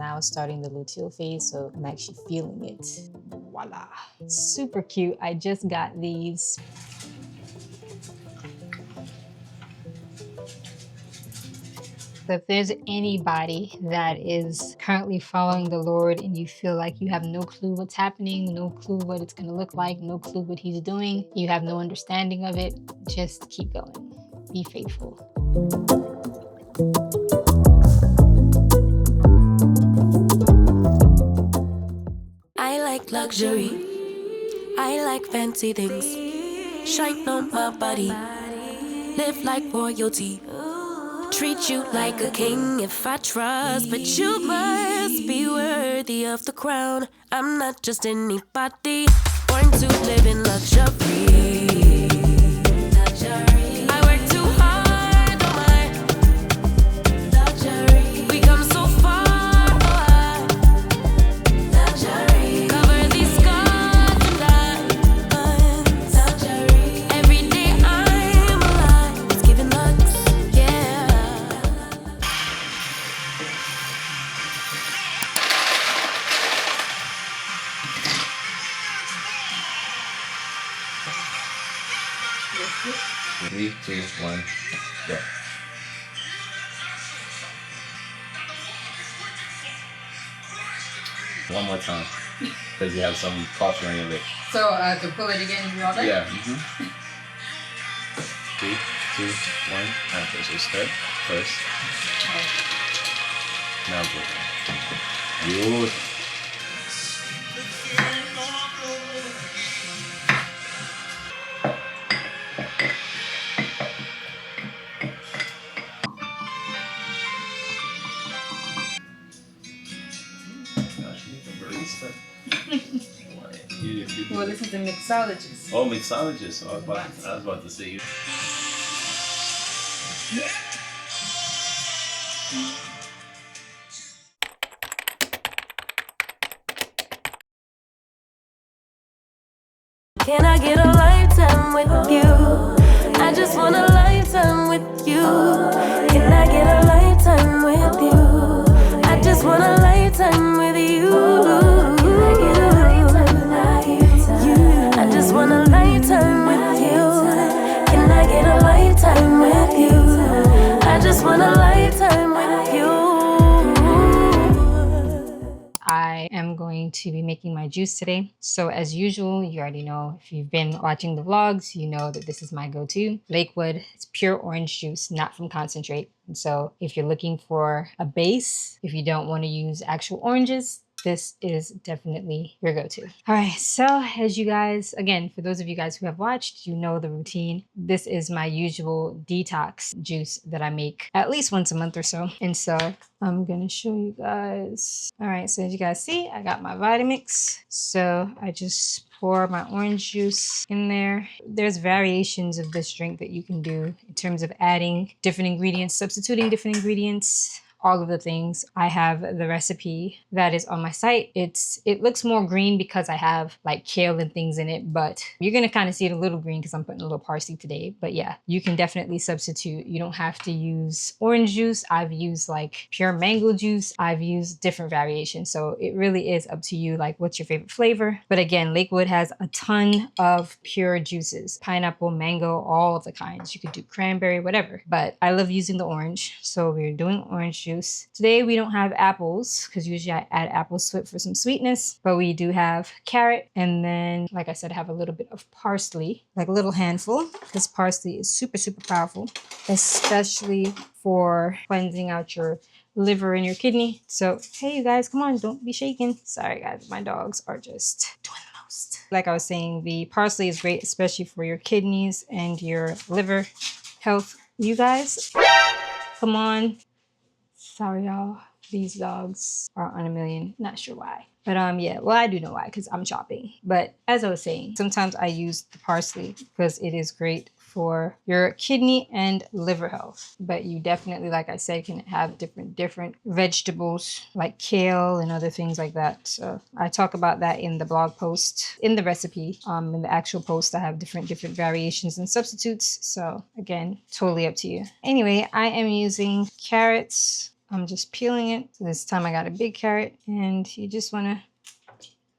now starting the luteal phase, so I'm actually feeling it. Voila. Super cute. I just got these. So if there's anybody that is currently following the Lord and you feel like you have no clue what's happening, no clue what it's going to look like, no clue what he's doing, you have no understanding of it, just keep going. Be faithful. I like luxury. I like fancy things. Shine on my body. Live like royalty. Treat you like a king if I trust, but you must be worthy of the crown. I'm not just anybody, born to live in luxury. I work too hard, oh my. Luxury. We come so far, oh luxury. Cover these scars and diamonds. Luxury. Every day I'm alive, it's giving lux, yeah. Three, two, one, go. One more time, because you have some culture in your lip. So to pull it again, you all that? Yeah. 3, 2, 1. After, so start first. Now go. Good. Well, this is the mixologist. Oh, mixologist. I was about to say you. Can I get a lifetime with you? I just want a lifetime with you. Can I get a lifetime with you? I just want a lifetime with you. Can I get a lifetime with you? I just want a lifetime with you. Can I get a lifetime with you? I just want a lifetime with you. I am going to be making my juice today. So as usual, you already know, if you've been watching the vlogs, you know that this is my go-to. Lakewood, it's pure orange juice, not from concentrate. And so if you're looking for a base, if you don't want to use actual oranges, this is definitely your go-to. All right, so as you guys, again, for those of you guys who have watched, you know the routine. This is my usual detox juice that I make at least once a month or so. And so I'm gonna show you guys. All right, so as you guys see, I got my Vitamix. So I just pour my orange juice in there. There's variations of this drink that you can do in terms of adding different ingredients, substituting different ingredients, all of the things. I have the recipe that is on my site. It looks more green because I have like kale and things in it, but you're gonna kind of see it a little green because I'm putting a little parsley today. But yeah, you can definitely substitute. You don't have to use orange juice. I've used like pure mango juice. I've used different variations. So it really is up to you, like what's your favorite flavor. But again, Lakewood has a ton of pure juices, pineapple, mango, all of the kinds. You could do cranberry, whatever. But I love using the orange. So we're doing orange juice. Today we don't have apples because usually I add apples to it for some sweetness, but we do have carrot. And then, like I said, I have a little bit of parsley, like a little handful, because parsley is super, super powerful, especially for cleansing out your liver and your kidney. So, hey, you guys, come on, don't be shaking. Sorry, guys, my dogs are just doing the most. Like I was saying, the parsley is great, especially for your kidneys and your liver health. You guys, come on. Sorry, y'all. These dogs are on a million. Not sure why. But yeah, well, I do know why, because I'm shopping. But as I was saying, sometimes I use the parsley because it is great for your kidney and liver health. But you definitely, like I said, can have different vegetables like kale and other things like that. So I talk about that in the blog post, in the recipe. In the actual post, I have different variations and substitutes. So again, totally up to you. Anyway, I am using carrots, I'm just peeling it. So this time I got a big carrot, and you just want to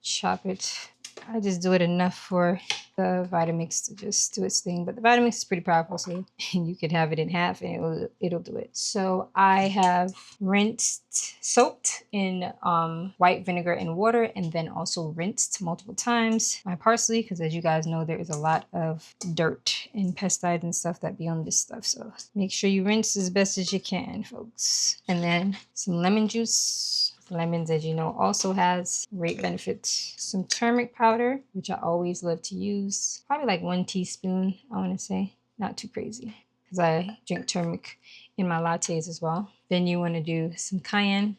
chop it. I just do it enough for the Vitamix to just do its thing. But the Vitamix is pretty powerful, so you could have it in half and it'll do it. So I have soaked in white vinegar and water, and then also rinsed multiple times my parsley, because as you guys know, there is a lot of dirt and pesticides and stuff that be on this stuff. So make sure you rinse as best as you can, folks. And then some lemon juice. Lemons, as you know, also has great benefits. Some turmeric powder, which I always love to use. Probably like 1 teaspoon, I want to say. Not too crazy, because I drink turmeric in my lattes as well. Then you want to do some cayenne,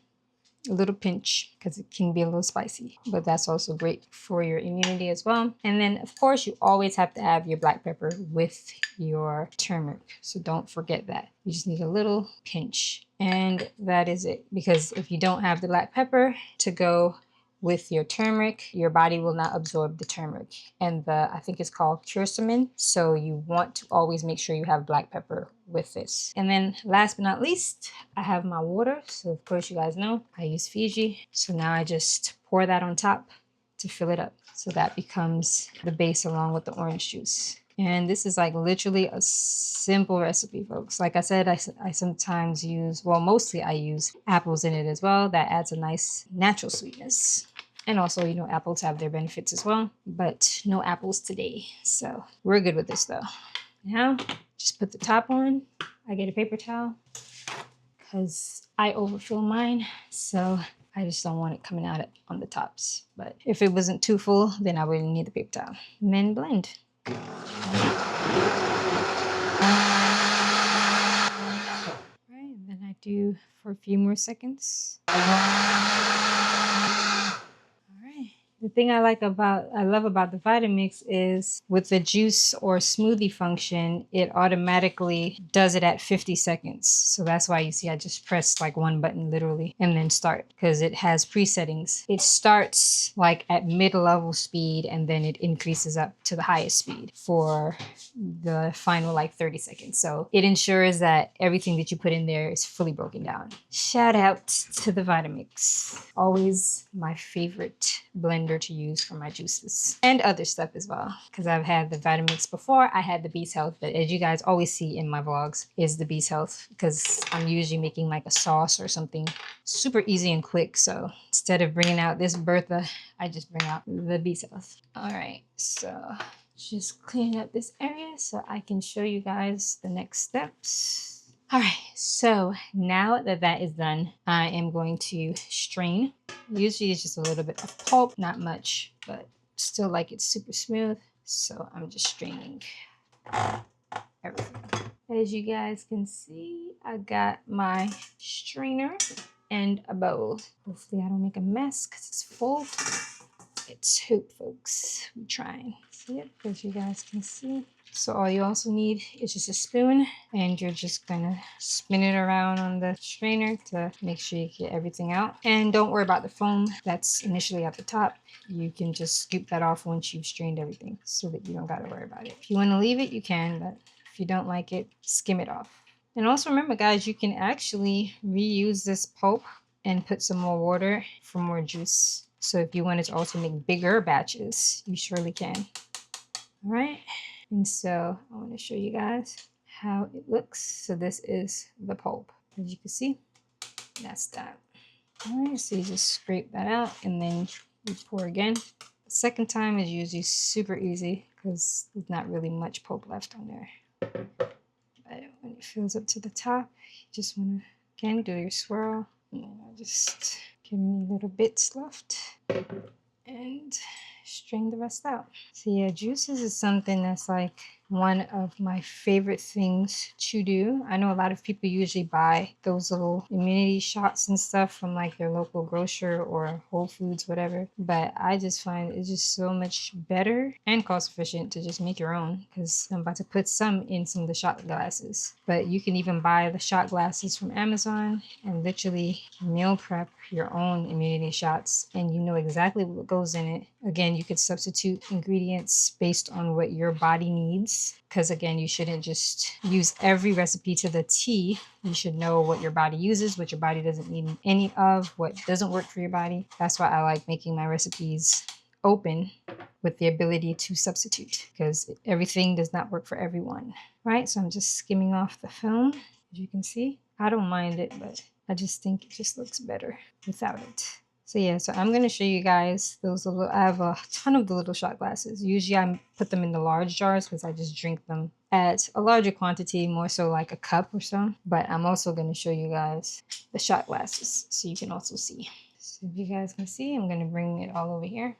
a little pinch, because it can be a little spicy, but that's also great for your immunity as well. And then of course you always have to have your black pepper with your turmeric, so don't forget that. You just need a little pinch, and that is it. Because if you don't have the black pepper to go with your turmeric, your body will not absorb the turmeric and I think it's called curcumin. So you want to always make sure you have black pepper with this. And then last but not least, I have my water. So of course you guys know I use Fiji. So now I just pour that on top to fill it up. So that becomes the base along with the orange juice. And this is like literally a simple recipe, folks. Like I said, I sometimes use, well, mostly I use apples in it as well. That adds a nice natural sweetness. And also, you know, apples have their benefits as well, but no apples today. So we're good with this though. Now, just put the top on. I get a paper towel because I overfill mine. So I just don't want it coming out on the tops. But if it wasn't too full, then I wouldn't need the paper towel. And then blend. Right, and then I do for a few more seconds. All right. The thing I love about the Vitamix is with the juice or smoothie function, it automatically does it at 50 seconds. So that's why you see I just pressed like one button literally and then start, because it has presettings. It starts like at mid-level speed and then it increases up to the highest speed for the final like 30 seconds. So it ensures that everything that you put in there is fully broken down. Shout out to the Vitamix. Always my favorite blender to use for my juices and other stuff as well, because I've had the Vitamix before. I had the Beast Health, but as you guys always see in my vlogs is the Beast Health, because I'm usually making like a sauce or something super easy and quick. So instead of bringing out this Bertha, I just bring out the Beast Health. All right, so just clean up this area so I can show you guys the next steps. All right, so now that that is done, I am going to strain. Usually it's just a little bit of pulp, not much, but still like it's super smooth. So I'm just straining everything. As you guys can see, I got my strainer and a bowl. Hopefully I don't make a mess because it's full. Let's hope, folks. I'm trying. So yep, as you guys can see. So all you also need is just a spoon, and you're just gonna spin it around on the strainer to make sure you get everything out. And don't worry about the foam that's initially at the top. You can just scoop that off once you've strained everything so that you don't gotta worry about it. If you wanna leave it, you can, but if you don't like it, skim it off. And also remember, guys, you can actually reuse this pulp and put some more water for more juice. So if you wanted to also make bigger batches, you surely can. All right. And so I want to show you guys how it looks. So this is the pulp. As you can see, that's that. All right, so you just scrape that out and then you pour again. The second time is usually super easy because there's not really much pulp left on there. But when it fills up to the top, you just want to, again, do your swirl. And I'll just get any little bits left and strain the rest out. So yeah, juices is something that's like one of my favorite things to do. I know a lot of people usually buy those little immunity shots and stuff from like their local grocer or Whole Foods, whatever. But I just find it's just so much better and cost efficient to just make your own, because I'm about to put some in some of the shot glasses. But you can even buy the shot glasses from Amazon and literally meal prep your own immunity shots, and you know exactly what goes in it. Again, you could substitute ingredients based on what your body needs. recipes, because again, you shouldn't just use every recipe to the T. You should know what your body uses, what your body doesn't need any of, what doesn't work for your body. That's why I like making my recipes open with the ability to substitute, because everything does not work for everyone, right? So I'm just skimming off the film. As you can see, I don't mind it, but I just think it just looks better without it. So yeah, so I'm going to show you guys those little, I have a ton of the little shot glasses. Usually I put them in the large jars because I just drink them at a larger quantity, more so like a cup or so. But I'm also going to show you guys the shot glasses so you can also see. So if you guys can see, I'm going to bring it all over here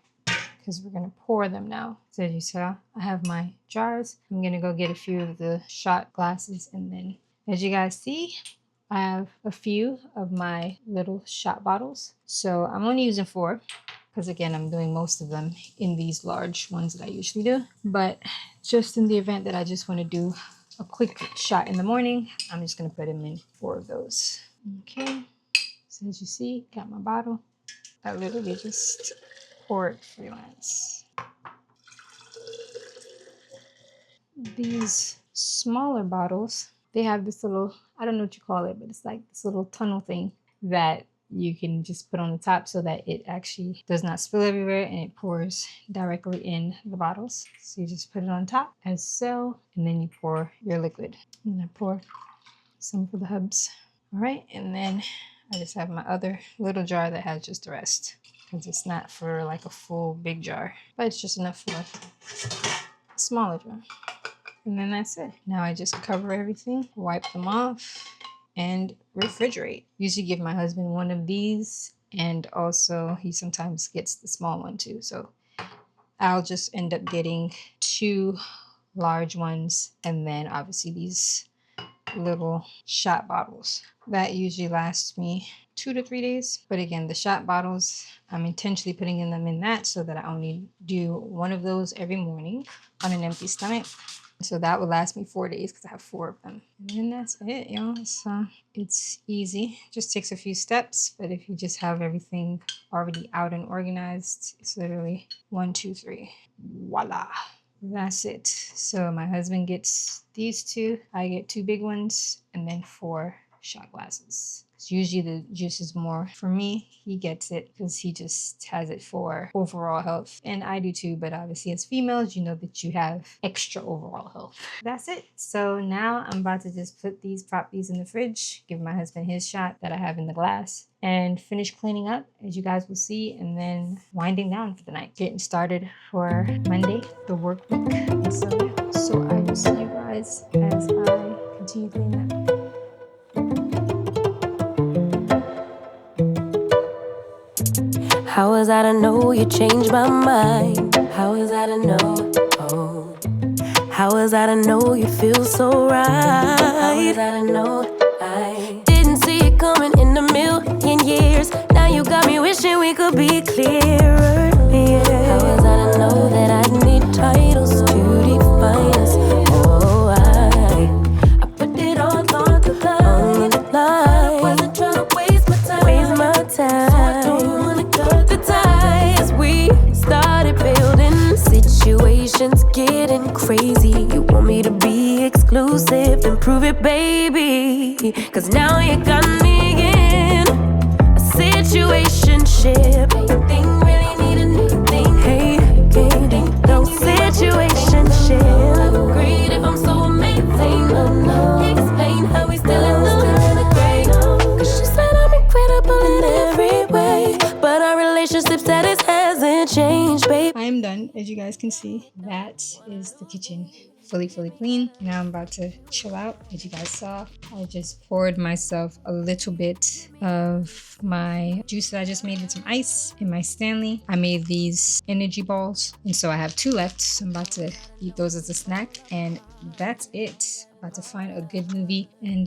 because we're going to pour them now. So as you saw, I have my jars. I'm going to go get a few of the shot glasses, and then as you guys see, I have a few of my little shot bottles. So I'm only using 4 because again, I'm doing most of them in these large ones that I usually do. But just in the event that I just want to do a quick shot in the morning, I'm just going to put them in 4 of those. Okay, so as you see, got my bottle. I literally just pour it freelance. These smaller bottles, they have this little, I don't know what you call it, but it's like this little tunnel thing that you can just put on the top so that it actually does not spill everywhere and it pours directly in the bottles. So you just put it on top as so, and then you pour your liquid. And I pour some for the hubs. All right, and then I just have my other little jar that has just the rest, because it's not for like a full big jar, but it's just enough for a smaller jar. And then that's it. Now I just cover everything, wipe them off, and refrigerate. Usually give my husband one of these, and also he sometimes gets the small one too. So I'll just end up getting 2 large ones, and then obviously these little shot bottles. That usually lasts me 2 to 3 days. But again, the shot bottles, I'm intentionally putting them in that so that I only do 1 of those every morning on an empty stomach. So that would last me 4 days because I have 4 of them. And then that's it, y'all. So it's easy. Just takes a few steps. But if you just have everything already out and organized, it's literally 1, 2, 3. Voila. That's it. So my husband gets these 2. I get 2 big ones and then 4 shot glasses. Usually the juice is more for me. He gets it because he just has it for overall health, and I do too, but obviously as females, you know that you have extra overall health. That's it. So now I'm about to just prop these in the fridge, give my husband his shot that I have in the glass, and finish cleaning up, as you guys will see, and then winding down for the night, getting started for Monday, the work week. And so yeah, so I will see you guys as I continue cleaning up. How was I to know you changed my mind? How was I to know? Oh. How was I to know you feel so right? How was I to know? I didn't see it coming in a million years. Now you got me wishing we could be clearer. Yeah. How was I to know that I need titles to define us? Oh, I put it all on the line. I wasn't trying to waste my time. So I don't wanna cut the ties. We started building situations getting crazy. You want me to be exclusive, then prove it, baby. Cause now you got me in a situationship. You think really need a new thing? Hey, no situationship. Great if I'm so amazing. Explain how we still in the gray. Cause she said I'm incredible in every way, but our relationship status hasn't changed, babe. I am done. As you guys can see, that is the kitchen fully clean. Now I'm about to chill out. As you guys saw, I just poured myself a little bit of my juice that I just made with some ice in my Stanley. I made these energy balls, and so I have 2 left, so I'm about to eat those as a snack, and that's it. About to find a good movie and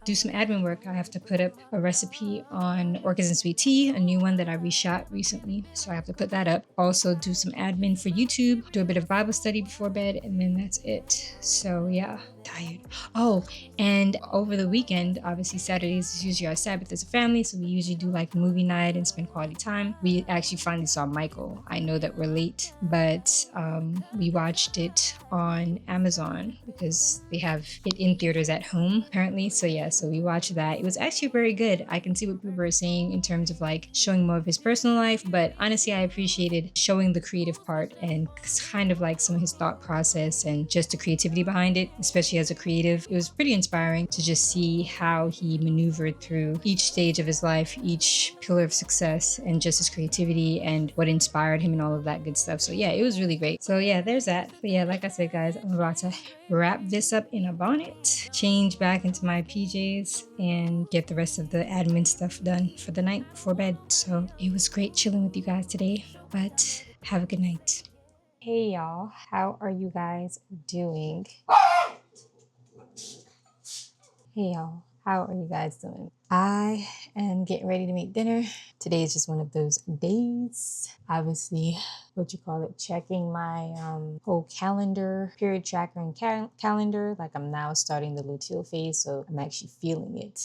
do some admin work. I have to put up a recipe on Orchids and Sweet Tea, a new one that I reshot recently, so I have to put that up. Also do some admin for YouTube, do a bit of Bible study before bed, and then that's it. So yeah, Tired. Oh, and over the weekend, obviously Saturdays is usually our Sabbath as a family, so we usually do like movie night and spend quality time. We actually finally saw Michael. I know that we're late, but we watched it on Amazon because they have it in theaters at home apparently. So yeah, so we watched that. It was actually very good. I can see what people are saying in terms of like showing more of his personal life, but honestly, I appreciated showing the creative part and kind of like some of his thought process and just the creativity behind it, especially as a creative. It was pretty inspiring to just see how he maneuvered through each stage of his life, each pillar of success, and just his creativity and what inspired him and all of that good stuff. So yeah, it was really great. So yeah, there's that. But yeah, like I said, guys, I'm about to wrap this up in a bonnet, change back into my PJs, and get the rest of the admin stuff done for the night before bed. So it was great chilling with you guys today, but have a good night. Hey y'all, how are you guys doing? Hey y'all, how are you guys doing? I am getting ready to make dinner. Today is just one of those days. Obviously, checking my whole calendar, period tracker and calendar. Like I'm now starting the luteal phase, so I'm actually feeling it.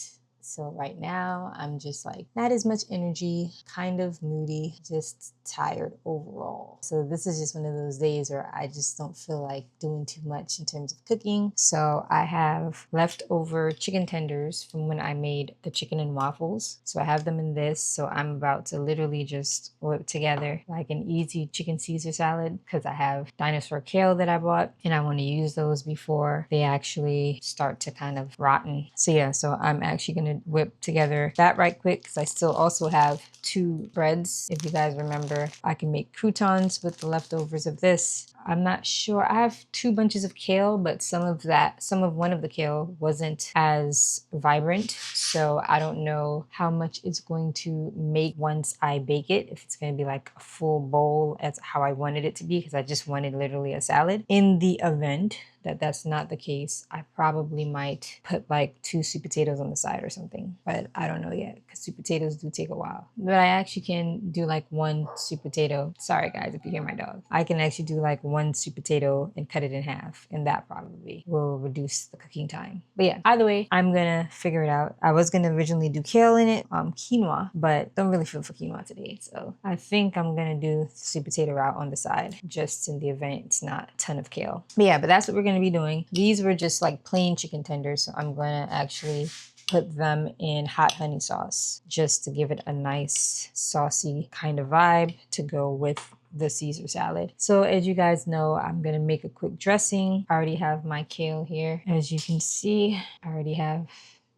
So right now, I'm just like not as much energy, kind of moody, just tired overall. So this is just one of those days where I just don't feel like doing too much in terms of cooking. So I have leftover chicken tenders from when I made the chicken and waffles. So I have them in this. So I'm about to literally just whip together like an easy chicken Caesar salad because I have dinosaur kale that I bought and I want to use those before they actually start to kind of rotten. So yeah, so I'm actually going to whip together that right quick because I still also have 2 breads. If you guys remember, I can make croutons with the leftovers of this. I'm not sure. I have 2 bunches of kale, but some of one of the kale wasn't as vibrant. So I don't know how much it's going to make once I bake it. If it's going to be like a full bowl as how I wanted it to be, because I just wanted literally a salad. In the event that that's not the case, I probably might put like 2 sweet potatoes on the side or something, but I don't know yet because sweet potatoes do take a while. But I actually can do like 1 sweet potato. Sorry guys if you hear my dog. I can actually do like 1 sweet potato and cut it in half, and that probably will reduce the cooking time. But yeah, either way, I'm gonna figure it out. I was gonna originally do kale in it, quinoa, but don't really feel for quinoa today. So I think I'm gonna do sweet potato route on the side, just in the event it's not a ton of kale. But yeah, but that's what we're gonna be doing. These were just like plain chicken tenders, so I'm gonna actually put them in hot honey sauce just to give it a nice saucy kind of vibe to go with the Caesar salad. So as you guys know, I'm gonna make a quick dressing. I already have my kale here. As you can see, I already have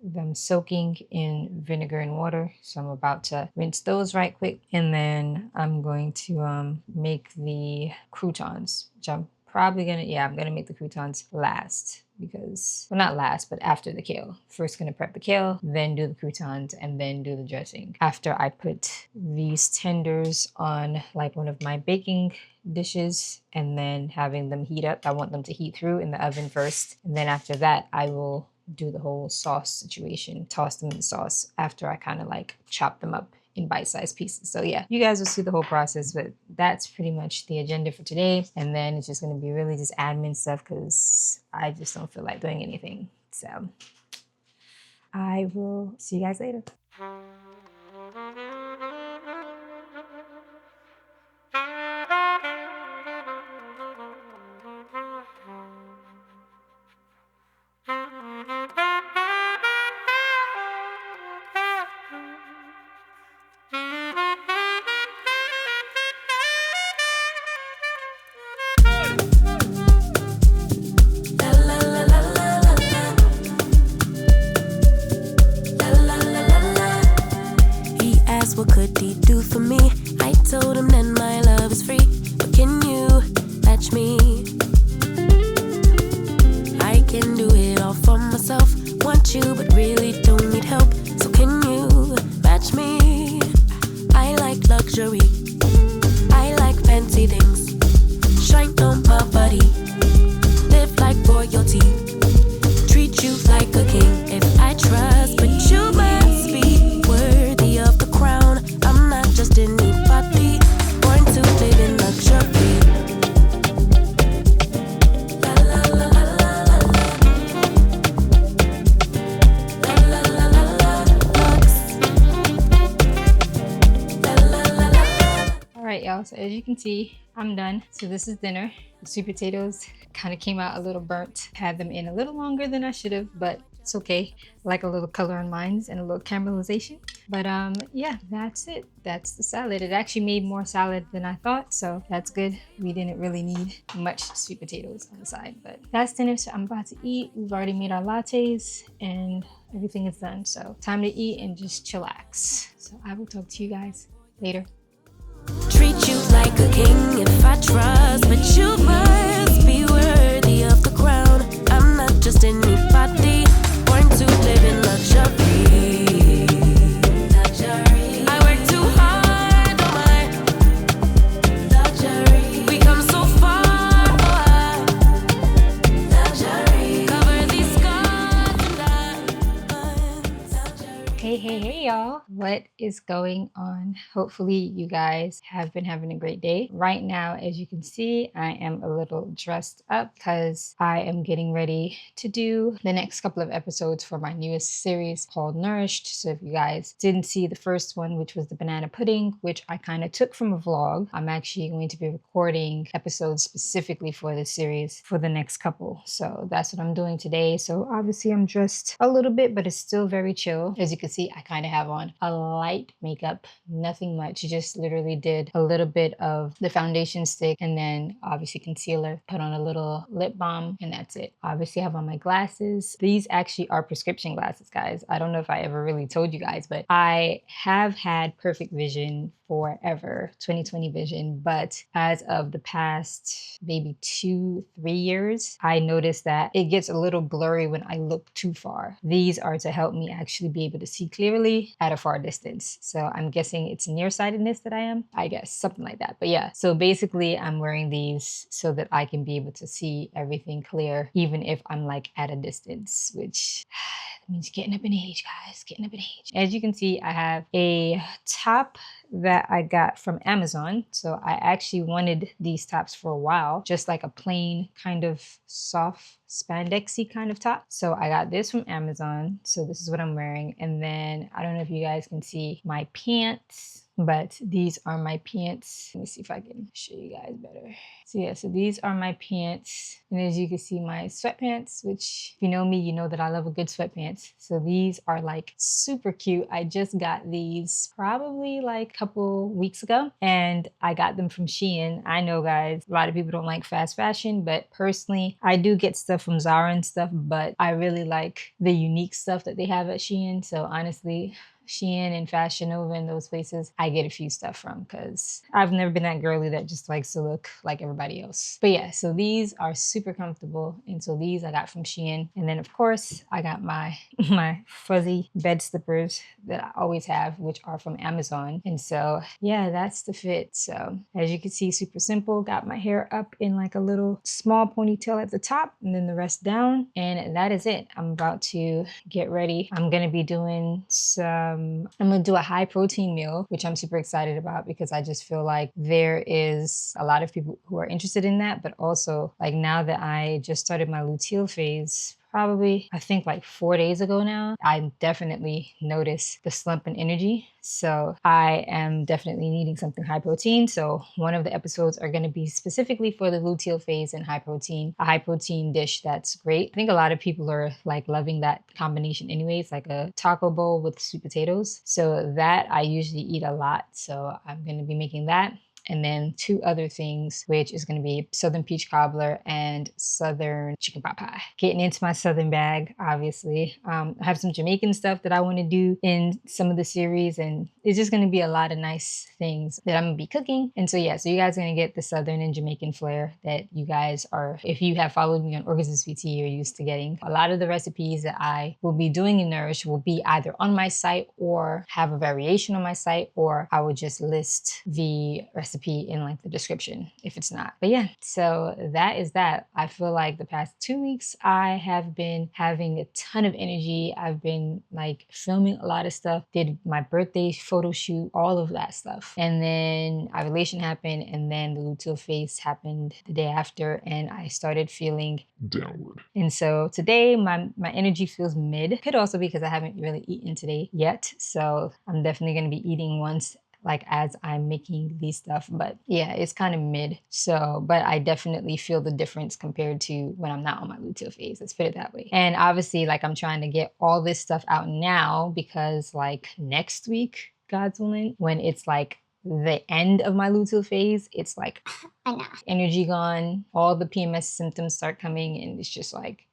them soaking in vinegar and water. So I'm about to rinse those right quick. And then I'm going to make the croutons, which I'm gonna make the croutons last because, well, not last, but after the kale. First gonna prep the kale, then do the croutons, and then do the dressing. After I put these tenders on like one of my baking dishes and then having them heat up. I want them to heat through in the oven first. And then after that, I will do the whole sauce situation, toss them in the sauce after I kind of like chop them up in bite-sized pieces. So yeah, you guys will see the whole process, but that's pretty much the agenda for today. And then it's just going to be really just admin stuff because I just don't feel like doing anything. So I will see you guys later. What could he do for me? I told him that my love is free. But can you match me? I can do it all for myself. Want you, but really don't need help. So can you match me? I like luxury. I like fancy things. Shine on my body. Live like royalty. Treat you like a king. If I trust, but you must be worthy of the crown. I'm not just anybody, born to live in luxury. La la la la la la. right, y'all. So as you can see, I'm done. So this is dinner. The sweet potatoes kind of came out a little burnt. Had them in a little longer than I should have, but it's okay. I like a little color on mine and a little caramelization. But yeah, that's it. That's the salad. It actually made more salad than I thought, so that's good. We didn't really need much sweet potatoes on the side, but that's dinner. So I'm about to eat. We've already made our lattes and everything is done. So time to eat and just chillax. So I will talk to you guys later. Treat you like a king if I trust, but you must be worthy of the crown. I'm not just anybody, born to live in luxury. I work too hard, oh my luxury. We come so far, oh I luxury. Cover these scars and luxury. Hey, y'all. What is going on? Hopefully you guys have been having a great day. Right now, as you can see, I am a little dressed up because I am getting ready to do the next couple of episodes for my newest series called Nourished. So if you guys didn't see the first one, which was the banana pudding, which I kind of took from a vlog, I'm actually going to be recording episodes specifically for this series for the next couple. So that's what I'm doing today. So obviously I'm dressed a little bit, but it's still very chill. As you can see, I kind of have on a light makeup, nothing much. Just literally did a little bit of the foundation stick and then obviously concealer, put on a little lip balm, and that's it. Obviously I have on my glasses. These actually are prescription glasses, guys. I don't know if I ever really told you guys, but I have had perfect vision forever, 20/20 vision, but as of the past maybe 2-3 years, I noticed that it gets a little blurry when I look too far. These are to help me actually be able to see clearly at a far distance. So I'm guessing it's nearsightedness that I am, I guess, something like that. But yeah, so basically I'm wearing these so that I can be able to see everything clear, even if I'm like at a distance, which means getting up in age, guys, getting up in age. As you can see, I have a top that I got from Amazon. So I actually wanted these tops for a while, just like a plain kind of soft spandexy kind of top. So I got this from Amazon. So this is what I'm wearing. And then I don't know if you guys can see my pants, but these are my pants. Let me see if I can show you guys better. So yeah, so these are my pants. And as you can see, my sweatpants, which if you know me, you know that I love a good sweatpants. So these are like super cute. I just got these probably like a couple weeks ago and I got them from Shein. I know, guys, a lot of people don't like fast fashion, but personally, I do get stuff from Zara and stuff, but I really like the unique stuff that they have at Shein. So honestly, Shein and Fashion Nova and those places, I get a few stuff from because I've never been that girly that just likes to look like everybody else. But yeah, so these are super comfortable. And so these I got from Shein. And then of course, I got my fuzzy bed slippers that I always have, which are from Amazon. And so yeah, that's the fit. So as you can see, super simple. Got my hair up in like a little small ponytail at the top and then the rest down. And that is it. I'm about to get ready. I'm going to be doing I'm gonna do a high protein meal, which I'm super excited about because I just feel like there is a lot of people who are interested in that, but also like now that I just started my luteal phase, probably I think like 4 days ago now, I definitely noticed the slump in energy. So I am definitely needing something high protein. So one of the episodes are going to be specifically for the luteal phase and a high protein dish that's great. I think a lot of people are like loving that combination anyways, like a taco bowl with sweet potatoes. So that I usually eat a lot. So I'm going to be making that. And then 2 other things, which is going to be Southern peach cobbler and Southern chicken pot pie. Getting into my Southern bag, obviously. I have some Jamaican stuff that I want to do in some of the series, and it's just going to be a lot of nice things that I'm going to be cooking. And so yeah, so you guys are going to get the Southern and Jamaican flair that you guys are, if you have followed me on Orgasms PT, you're used to getting. A lot of the recipes that I will be doing in Nourish will be either on my site or have a variation on my site, or I would just list the recipe in like the description if it's not. But yeah, so that is that. I feel like the past 2 weeks I have been having a ton of energy. I've been like filming a lot of stuff, did my birthday photo shoot, all of that stuff. And then ovulation happened and then the luteal phase happened the day after and I started feeling downward. And so today my energy feels mid. Could also be because I haven't really eaten today yet. So I'm definitely going to be eating once like as I'm making these stuff. But yeah, it's kind of mid. So, but I definitely feel the difference compared to when I'm not on my luteal phase. Let's put it that way. And obviously, like I'm trying to get all this stuff out now because like next week, God's willing, when it's like the end of my luteal phase, it's like I know, energy gone, all the PMS symptoms start coming, and it's just like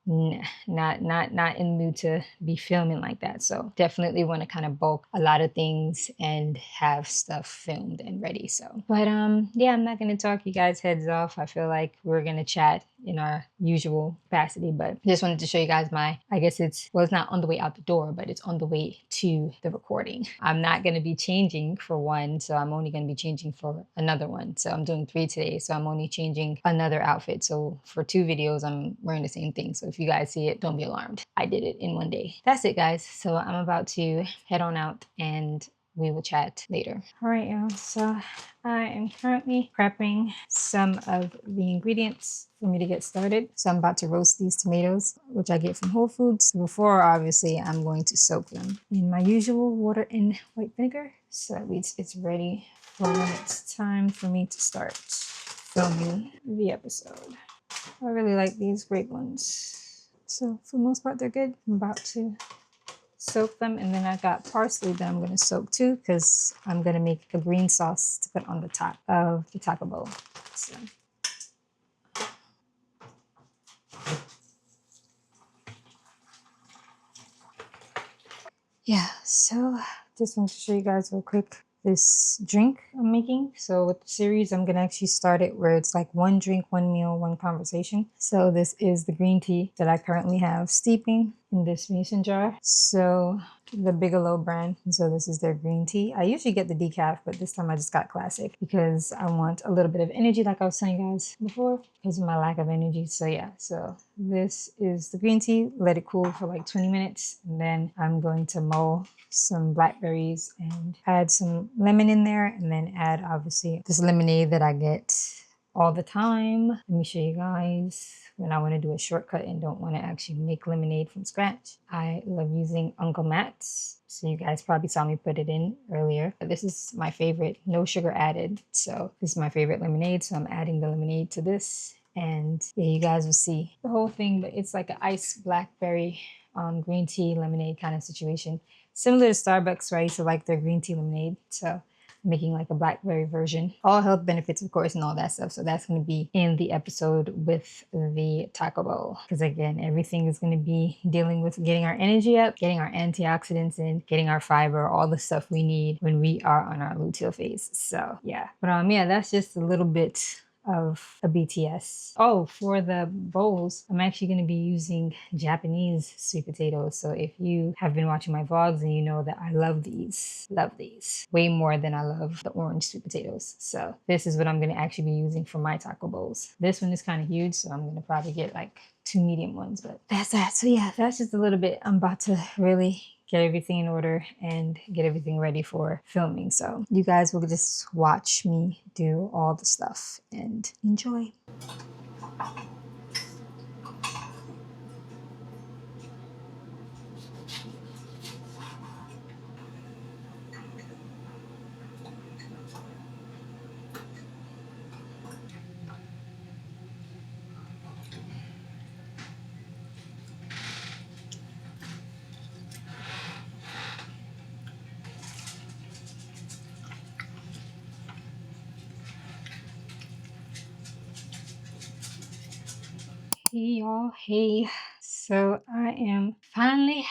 not in the mood to be filming like that. So definitely want to kind of bulk a lot of things and have stuff filmed and ready. So, but yeah, I'm not gonna talk you guys heads off. I feel like we're gonna chat in our usual capacity, but just wanted to show you guys my, I guess it's, well, it's not on the way out the door, but it's on the way to the recording. I'm not gonna be changing for one, so I'm only gonna be changing for another one. So I'm doing 3 today, so I'm only changing another outfit. So for 2 videos, I'm wearing the same thing. So if you guys see it, don't be alarmed. I did it in one day. That's it, guys. So I'm about to head on out and we will chat later. All right, y'all. So I am currently prepping some of the ingredients for me to get started. So I'm about to roast these tomatoes, which I get from Whole Foods. Before, obviously, I'm going to soak them in my usual water and white vinegar. So at least it's ready for when it's time for me to start filming the episode. I really like these grape ones. So for the most part, they're good. I'm about to soak them, and then I got parsley that I'm gonna soak too, because I'm gonna make a green sauce to put on the top of the taco bowl. So. Yeah, so just want to show you guys real quick this drink I'm making. So with the series, I'm gonna actually start it where it's like 1 drink, 1 meal, 1 conversation. So this is the green tea that I currently have steeping in this mason jar. So the Bigelow brand. And so this is their green tea. I usually get the decaf, but this time I just got classic because I want a little bit of energy, like I was telling you guys before, because of my lack of energy. So yeah, so this is the green tea. Let it cool for like 20 minutes. And then I'm going to mull some blackberries and add some lemon in there, and then add obviously this lemonade that I get all the time. Let me show you guys when I want to do a shortcut and don't want to actually make lemonade from scratch. I love using Uncle Matt's. So you guys probably saw me put it in earlier. But this is my favorite, no sugar added. So this is my favorite lemonade. So I'm adding the lemonade to this. And yeah, you guys will see the whole thing, but it's like an iced blackberry green tea lemonade kind of situation. Similar to Starbucks, where I used to like their green tea lemonade. So making like a blackberry version. All health benefits, of course, and all that stuff. So that's going to be in the episode with the taco bowl. Because again, everything is going to be dealing with getting our energy up, getting our antioxidants in, getting our fiber, all the stuff we need when we are on our luteal phase. So yeah, but yeah, that's just a little bit of a BTS. Oh, for the bowls, I'm actually going to be using Japanese sweet potatoes. So if you have been watching my vlogs, and you know that I love these way more than I love the orange sweet potatoes. So this is what I'm going to actually be using for my taco bowls. This one is kind of huge, so I'm going to probably get like 2 medium ones, but that's that. So yeah, that's just a little bit. I'm about to really get everything in order and get everything ready for filming. So you guys will just watch me do all the stuff and enjoy. Hey y'all, hey. So I am finally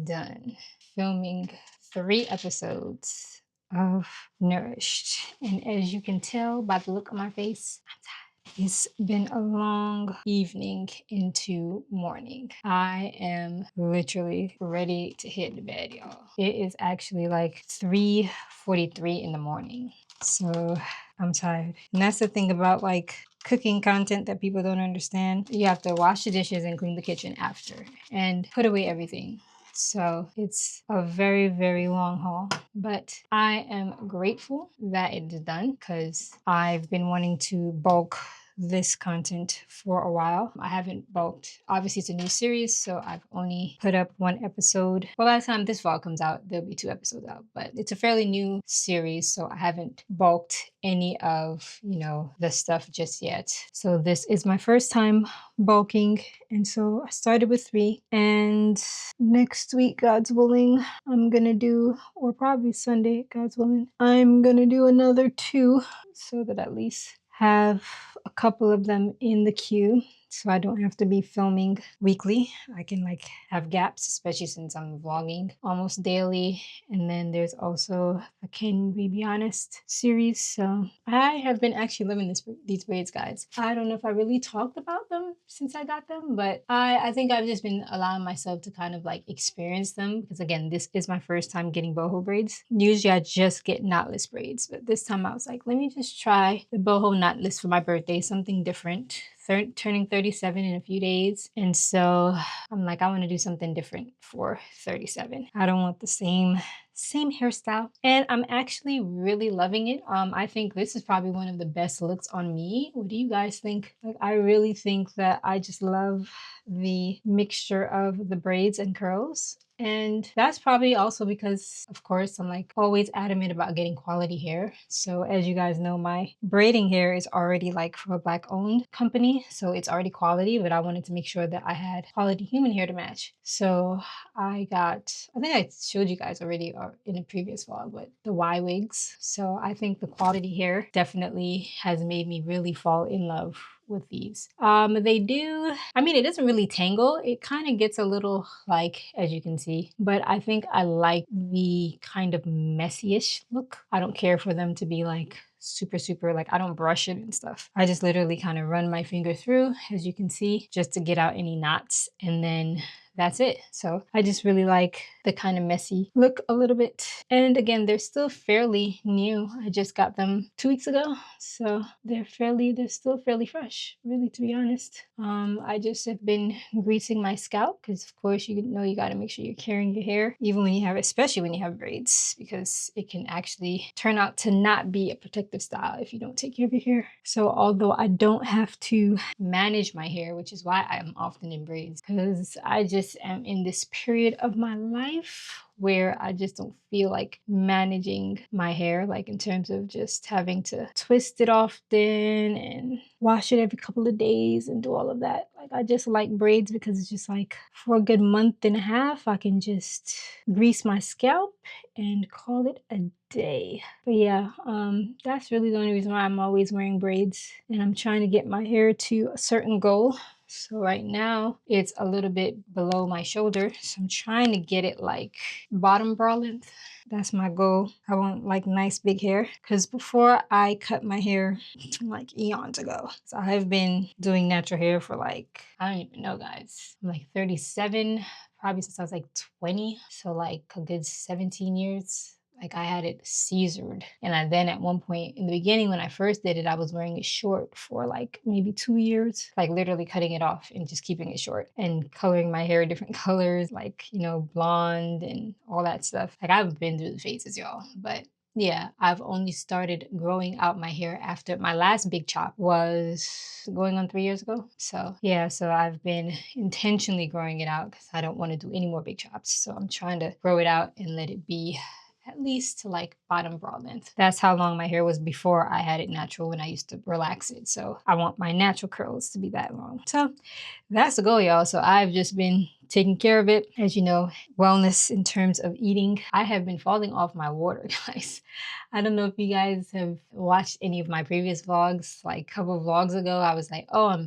done filming 3 episodes of Nourished. And as you can tell by the look on my face, I'm tired. It's been a long evening into morning. I am literally ready to hit the bed, y'all. It is actually like 3:43 in the morning. So I'm tired. And that's the thing about like cooking content that people don't understand. You have to wash the dishes and clean the kitchen after and put away everything. So it's a very, very long haul, but I am grateful that it is done because I've been wanting to bulk this content for a while. I haven't bulked. Obviously, it's a new series, so I've only put up one episode. Well, by the time this vlog comes out, there'll be 2 episodes out, but it's a fairly new series, so I haven't bulked any of, the stuff just yet. So this is my first time bulking, and so I started with 3, and next week, God's willing, I'm gonna do, or probably Sunday, God's willing, I'm gonna do another 2 so that at least have a couple of them in the queue, so I don't have to be filming weekly. I can have gaps, especially since I'm vlogging almost daily. And then there's also a Can We Be Honest series. So I have been actually loving these braids, guys. I don't know if I really talked about them since I got them, but I think I've just been allowing myself to kind of experience them, because again, this is my first time getting boho braids. Usually I just get knotless braids, but this time I was like, let me just try the boho knotless for my birthday, something different. Turning 37 in a few days, and so I'm like, I want to do something different for 37. I don't want the same hairstyle, and I'm actually really loving it. I think this is probably one of the best looks on me. What do you guys think? I really think that I just love the mixture of the braids and curls. And that's probably also because, of course, I'm always adamant about getting quality hair. So as you guys know, my braiding hair is already from a Black owned company. So it's already quality, but I wanted to make sure that I had quality human hair to match. So I think I showed you guys already in a previous vlog, but the Y wigs. So I think the quality hair definitely has made me really fall in love with these. They do, it doesn't really tangle. It kind of gets a little as you can see, but I think I like the kind of messy-ish look. I don't care for them to be super I don't brush it and stuff. I just literally kind of run my finger through, as you can see, just to get out any knots, and then that's it. So I just really like the kind of messy look a little bit. And again, they're still fairly new. I just got them 2 weeks ago. So they're still fairly fresh, really, to be honest. I just have been greasing my scalp, because of course, you got to make sure you're carrying your hair, even especially when you have braids, because it can actually turn out to not be a protective style if you don't take care of your hair. So although I don't have to manage my hair, which is why I'm often in braids, because I just am in this period of my life where I just don't feel like managing my hair, in terms of just having to twist it often and wash it every couple of days and do all of that. I just like braids because it's just for a good month and a half, I can just grease my scalp and call it a day. But yeah, that's really the only reason why I'm always wearing braids, and I'm trying to get my hair to a certain goal. So right now it's a little bit below my shoulder. So I'm trying to get it bottom bra length. That's my goal. I want nice big hair, because before I cut my hair eons ago. So I've been doing natural hair for I don't even know, guys. I'm 37, probably since I was 20. So a good 17 years. I had it scissored. And then at one point in the beginning, when I first did it, I was wearing it short for maybe 2 years, literally cutting it off and just keeping it short and coloring my hair different colors, blonde and all that stuff. I've been through the phases, y'all. But yeah, I've only started growing out my hair after my last big chop was going on 3 years ago. So yeah, so I've been intentionally growing it out because I don't want to do any more big chops. So I'm trying to grow it out and let it be at least to bottom bra length. That's how long my hair was before I had it natural, when I used to relax it. So I want my natural curls to be that long. So that's the goal, y'all. So I've just been taking care of it. As you know, wellness in terms of eating. I have been falling off my water, guys. I don't know if you guys have watched any of my previous vlogs. A couple of vlogs ago, I was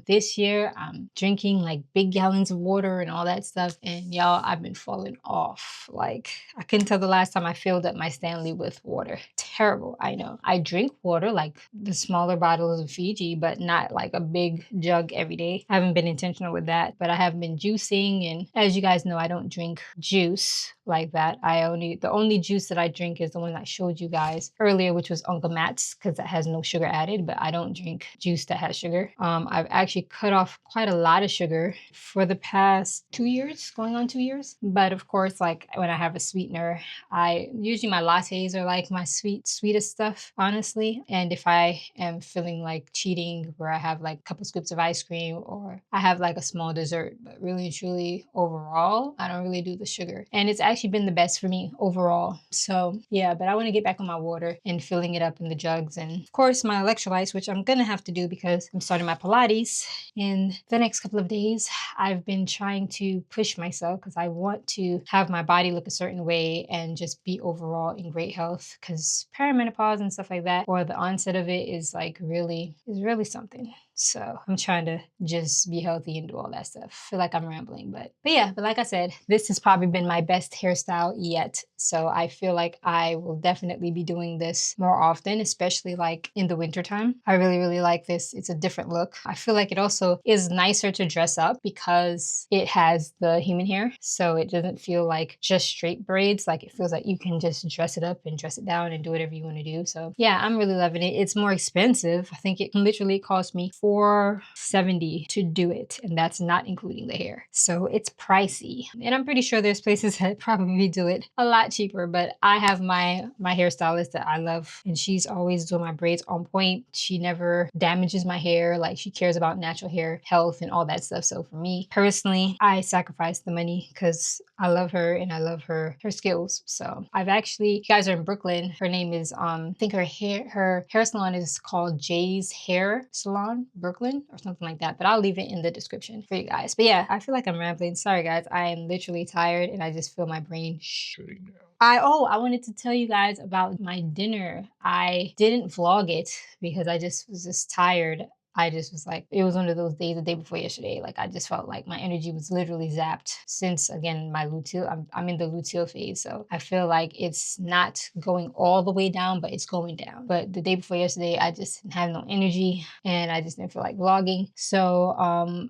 this year I'm drinking big gallons of water and all that stuff. And y'all, I've been falling off. I couldn't tell the last time I filled up my Stanley with water. Terrible, I know. I drink water, the smaller bottles of Fiji, but not a big jug every day. I haven't been intentional with that, but I have been juicing. And as you guys know, I don't drink juice like that. The only juice that I drink is the one I showed you guys earlier, which was Uncle Matt's, because that has no sugar added, but I don't drink juice that has sugar. I've actually cut off quite a lot of sugar for the past 2 years, going on 2 years. But of course, like when I have a sweetener, I usually my lattes are like my sweetest stuff, honestly. And if I am feeling like cheating, where I have like a couple scoops of ice cream or I have like a small dessert, but really and truly overall, I don't really do the sugar. And it's actually been the best for me overall. So yeah, but I want to get back on my water and filling it up in the jugs. And of course my electrolytes, which I'm gonna have to do because I'm starting my Pilates in the next couple of days. I've been trying to push myself because I want to have my body look a certain way and just be overall in great health, because perimenopause and stuff like that, or the onset of it, is really something. So I'm trying to just be healthy and do all that stuff. Feel like I'm rambling, but yeah, but like I said, this has probably been my best hairstyle yet. So I feel like I will definitely be doing this more often, especially like in the wintertime. I really, really like this. It's a different look. I feel like it also is nicer to dress up because it has the human hair. So it doesn't feel like just straight braids. Like it feels like you can just dress it up and dress it down and do whatever you want to do. So yeah, I'm really loving it. It's more expensive. I think it literally cost me $470 to do it, and that's not including the hair. So it's pricey. And I'm pretty sure there's places that probably do it a lot cheaper, but I have my hairstylist that I love, and she's always doing my braids on point. She never damages my hair. Like, she cares about natural hair health and all that stuff. So for me personally, I sacrifice the money because I love her and I love her skills. So I've actually, you guys are in Brooklyn, her name is I think her hair salon is called Jay's Hair Salon Brooklyn or something like that, but I'll leave it in the description for you guys. But yeah, I feel like I'm rambling. Sorry guys, I am literally tired and I just feel my brain shutting down. I wanted to tell you guys about my dinner. I didn't vlog it because I just was tired. I just was like, it was one of those days, the day before yesterday. Like, I just felt like my energy was literally zapped since, again, my luteal, I'm in the luteal phase. So I feel like it's not going all the way down, but it's going down. But the day before yesterday, I just didn't have no energy and I just didn't feel like vlogging. So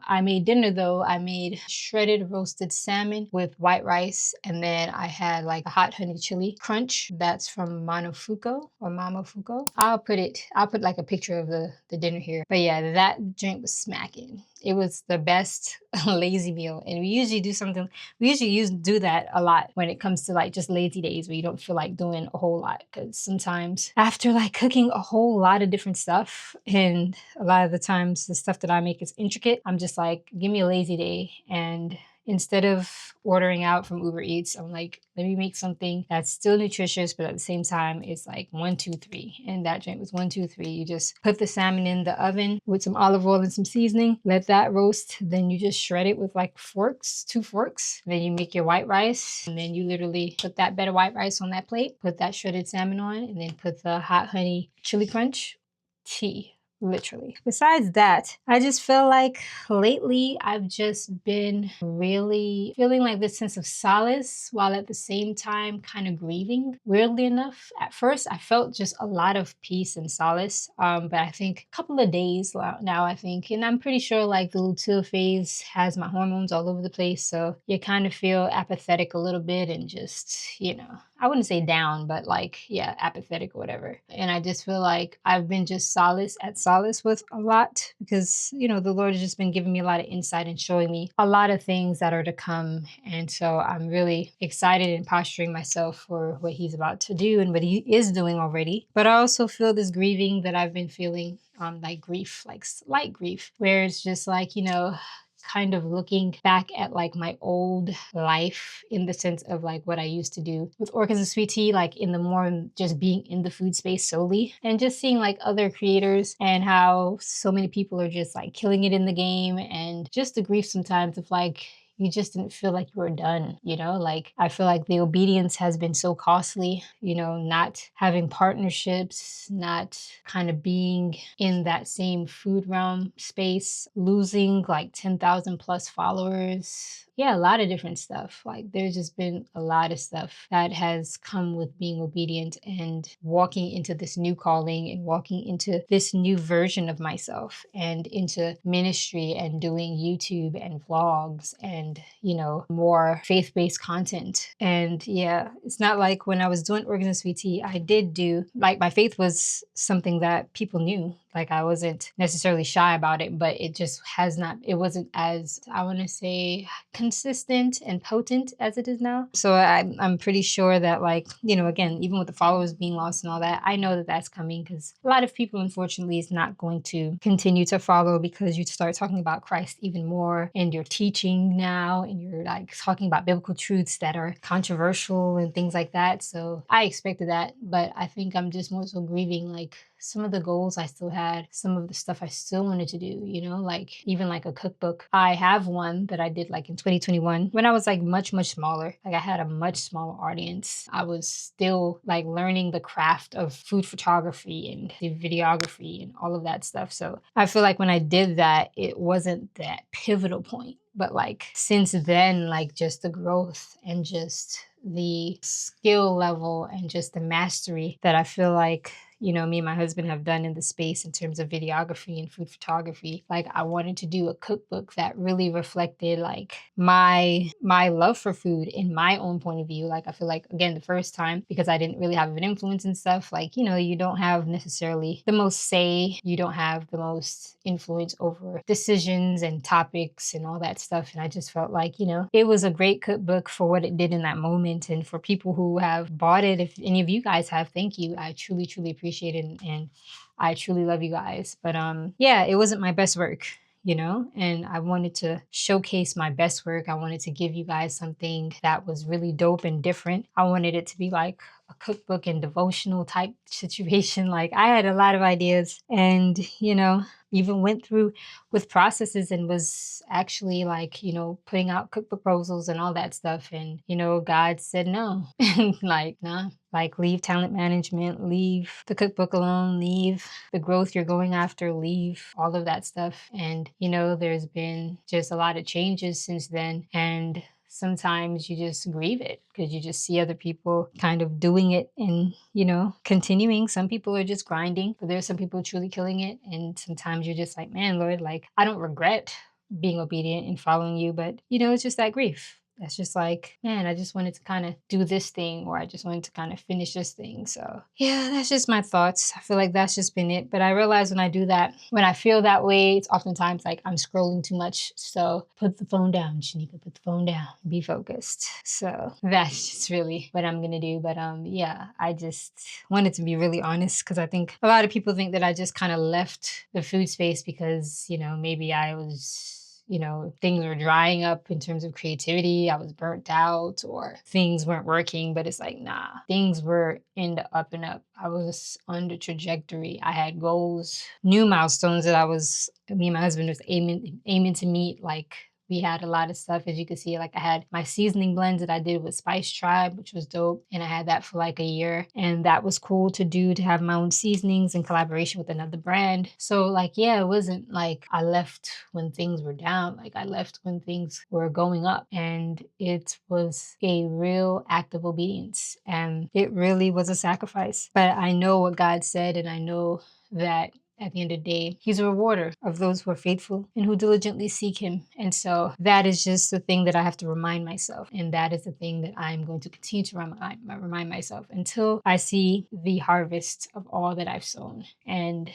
I made dinner though. I made shredded roasted salmon with white rice. And then I had like a hot honey chili crunch. That's from Momofuku or Momofuku. I'll put like a picture of the dinner here. But yeah, that drink was smacking. It was the best lazy meal. And we usually do that a lot when it comes to like just lazy days where you don't feel like doing a whole lot. Because sometimes after like cooking a whole lot of different stuff, and a lot of the times the stuff that I make is intricate, I'm just like, give me a lazy day. And instead of ordering out from Uber Eats, I'm like, let me make something that's still nutritious, but at the same time, it's like 1, 2, 3. And that drink was 1, 2, 3. You just put the salmon in the oven with some olive oil and some seasoning, let that roast. Then you just shred it with like forks, 2 forks. Then you make your white rice. And then you literally put that bed of white rice on that plate, put that shredded salmon on, and then put the hot honey chili crunch. Tea. Literally. Besides that, I just feel like lately I've just been really feeling like this sense of solace while at the same time kind of grieving. Weirdly enough, at first I felt just a lot of peace and solace, but I think a couple of days now, I think, and I'm pretty sure like the luteal phase has my hormones all over the place, so you kind of feel apathetic a little bit and just, you know, I wouldn't say down, but like, yeah, apathetic or whatever. And I just feel like I've been just solace with a lot because, you know, the Lord has just been giving me a lot of insight and showing me a lot of things that are to come. And so I'm really excited and posturing myself for what he's about to do and what he is doing already. But I also feel this grieving that I've been feeling, like grief, like slight grief, where it's just like, you know, kind of looking back at like my old life in the sense of like what I used to do with Orchids and Sweet Tea, like in the more just being in the food space solely, and just seeing like other creators and how so many people are just like killing it in the game, and just the grief sometimes of like, you just didn't feel like you were done, you know? Like, I feel like the obedience has been so costly, you know, not having partnerships, not kind of being in that same food realm space, losing like 10,000 plus followers, yeah, a lot of different stuff. Like there's just been a lot of stuff that has come with being obedient and walking into this new calling and walking into this new version of myself and into ministry and doing YouTube and vlogs and, more faith-based content. And yeah, it's not like when I was doing Organism VT, I did do like my faith was something that people knew. Like I wasn't necessarily shy about it, but it just has not, it wasn't as, I want to say, consistent and potent as it is now. So I'm pretty sure that, like, again, even with the followers being lost and all that, I know that that's coming because a lot of people, unfortunately, is not going to continue to follow because you start talking about Christ even more and you're teaching now and you're like talking about biblical truths that are controversial and things like that. So I expected that, but I think I'm just more so grieving like some of the goals I still had, some of the stuff I still wanted to do, like even like a cookbook. I have one that I did like in 2021 when I was like much, much smaller. Like I had a much smaller audience. I was still like learning the craft of food photography and the videography and all of that stuff. So I feel like when I did that, it wasn't that pivotal point. But like since then, like just the growth and just the skill level and just the mastery that I feel like me and my husband have done in the space in terms of videography and food photography. Like I wanted to do a cookbook that really reflected like my love for food in my own point of view. Like I feel like again the first time because I didn't really have an influence and stuff, like you don't have necessarily the most say, you don't have the most influence over decisions and topics and all that stuff. And I just felt like, it was a great cookbook for what it did in that moment. And for people who have bought it, if any of you guys have, thank you. I truly, truly appreciate it. And I truly love you guys. But yeah, it wasn't my best work, and I wanted to showcase my best work. I wanted to give you guys something that was really dope and different. I wanted it to be like a cookbook and devotional type situation. Like I had a lot of ideas and, even went through with processes and was actually like, putting out cookbook proposals and all that stuff. And, God said no. Like, nah, like leave talent management, leave the cookbook alone, leave the growth you're going after, leave all of that stuff. And, there's been just a lot of changes since then. And sometimes you just grieve it because you just see other people kind of doing it and, continuing. Some people are just grinding, but there's some people truly killing it. And sometimes you're just like, man, Lord, like I don't regret being obedient and following you, but it's just that grief. That's just like, man, I just wanted to kind of do this thing or I just wanted to kind of finish this thing. So yeah, that's just my thoughts. I feel like that's just been it. But I realize when I do that, when I feel that way, it's oftentimes like I'm scrolling too much. So put the phone down, Shanika, put the phone down, be focused. So that's just really what I'm going to do. But yeah, I just wanted to be really honest because I think a lot of people think that I just kind of left the food space because, maybe I was things were drying up in terms of creativity. I was burnt out or things weren't working, but it's like, nah, things were in the up and up. I was on the trajectory. I had goals, new milestones that me and my husband was aiming to meet. Like we had a lot of stuff, as you can see, like I had my seasoning blends that I did with Spice Tribe, which was dope. And I had that for like a year. And that was cool to do, to have my own seasonings in collaboration with another brand. So like, yeah, it wasn't like I left when things were down. Like I left when things were going up. And it was a real act of obedience. And it really was a sacrifice. But I know what God said, and I know that at the end of the day, he's a rewarder of those who are faithful and who diligently seek him. And so that is just the thing that I have to remind myself. And that is the thing that I'm going to continue to remind myself until I see the harvest of all that I've sown. And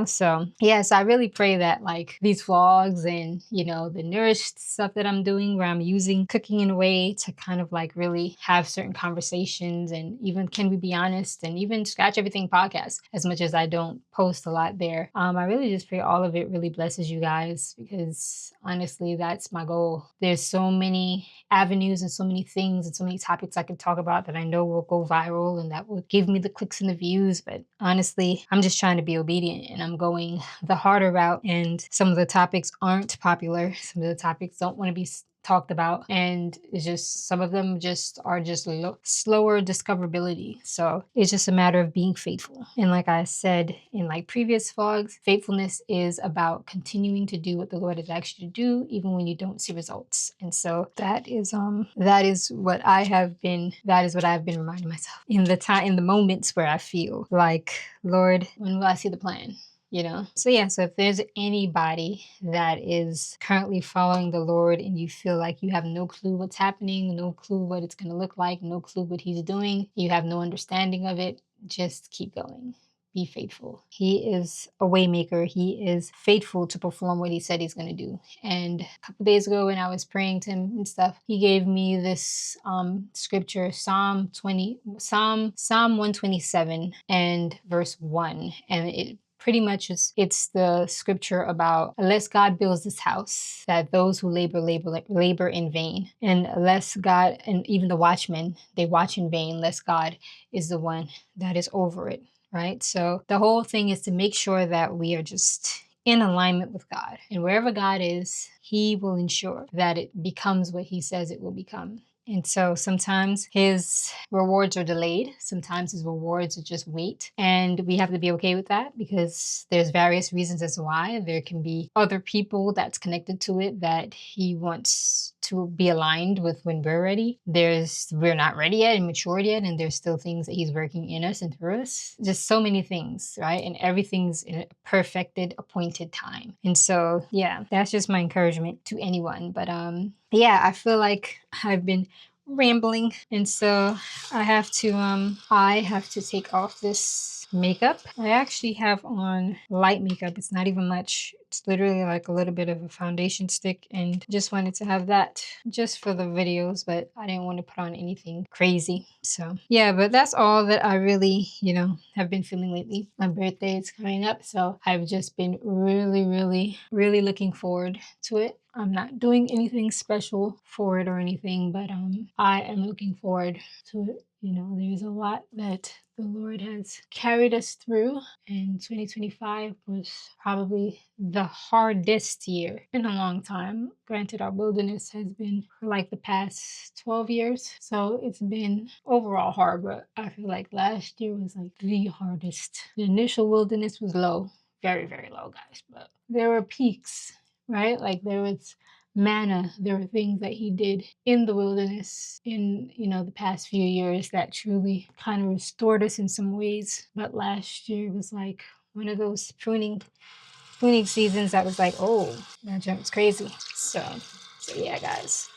so yes, I really pray that like these vlogs and, the nourished stuff that I'm doing where I'm using cooking in a way to kind of like really have certain conversations and even Can We Be Honest and even Scratch Everything podcast, as much as I don't post a lot there. I really just pray all of it really blesses you guys because honestly, that's my goal. There's so many avenues and so many things and so many topics I could talk about that I know will go viral and that will give me the clicks and the views. But honestly, I'm just trying to be obedient and I'm going the harder route. And some of the topics aren't popular. Some of the topics don't want to be talked about, and it's just some of them just are just slower discoverability. So it's just a matter of being faithful. And like I said in like previous vlogs, faithfulness is about continuing to do what the Lord has asked you to do even when you don't see results. And so that is what I've been reminding myself in the moments where I feel like, Lord, when will I see the plan? You know? So yeah, so if there's anybody that is currently following the Lord and you feel like you have no clue what's happening, no clue what it's going to look like, no clue what he's doing, you have no understanding of it, just keep going. Be faithful. He is a waymaker. He is faithful to perform what he said he's going to do. And a couple days ago when I was praying to him and stuff, he gave me this scripture, Psalm 127 and verse 1. And it pretty much it's the scripture about, unless God builds this house, that those who labor in vain. And unless God, and even the watchmen, they watch in vain, unless God is the one that is over it. Right? So the whole thing is to make sure that we are just in alignment with God. And wherever God is, he will ensure that it becomes what he says it will become. And so sometimes his rewards are delayed. Sometimes his rewards are just wait. And we have to be okay with that because there's various reasons as to why. There can be other people that's connected to it that he wants to be aligned with when we're ready. We're not ready yet and matured yet, and there's still things that he's working in us and through us. Just so many things, right? And everything's in a perfected, appointed time. And so, yeah, that's just my encouragement to anyone. But yeah, I feel like I've been rambling, and so I have to take off this makeup. I actually have on light makeup. It's not even much. It's literally like a little bit of a foundation stick, and just wanted to have that just for the videos, but I didn't want to put on anything crazy. So yeah, but that's all that I really, have been feeling lately. My birthday is coming up, so I've just been really, really, really looking forward to it. I'm not doing anything special for it or anything, but I am looking forward to it. There's a lot that the Lord has carried us through, and 2025 was probably the hardest year in a long time. Granted, our wilderness has been for like the past 12 years, so it's been overall hard, but I feel like last year was like the hardest. The initial wilderness was low, very, very low, guys, but there were peaks, right? Like there was manna, there were things that he did in the wilderness in the past few years that truly kind of restored us in some ways. But last year was like one of those pruning seasons that was like, oh, that jump's crazy. So yeah, guys.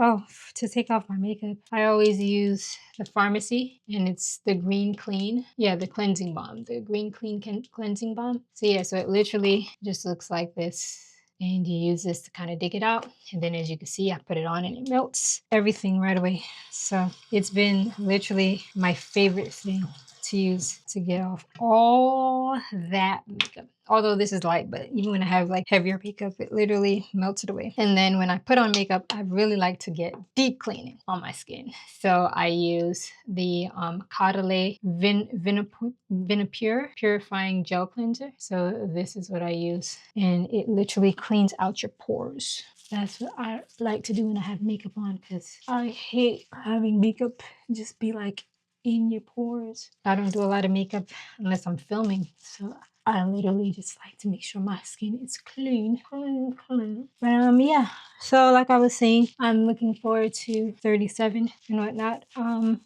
Oh, to take off my makeup, I always use the pharmacy, and it's the Green Clean. Yeah, the cleansing balm, the Green Clean cleansing balm. So yeah, so it literally just looks like this. And you use this to kind of dig it out. And then as you can see, I put it on and it melts everything right away. So it's been literally my favorite thing to use to get off all that makeup. Although this is light, but even when I have like heavier makeup, it literally melts it away. And then when I put on makeup, I really like to get deep cleaning on my skin. So I use the Caudalie Vinapure Purifying Gel Cleanser. So this is what I use. And it literally cleans out your pores. That's what I like to do when I have makeup on, because I hate having makeup just be like in your pores. I don't do a lot of makeup unless I'm filming. So I literally just like to make sure my skin is clean. But yeah, so like I was saying, I'm looking forward to 37 and whatnot.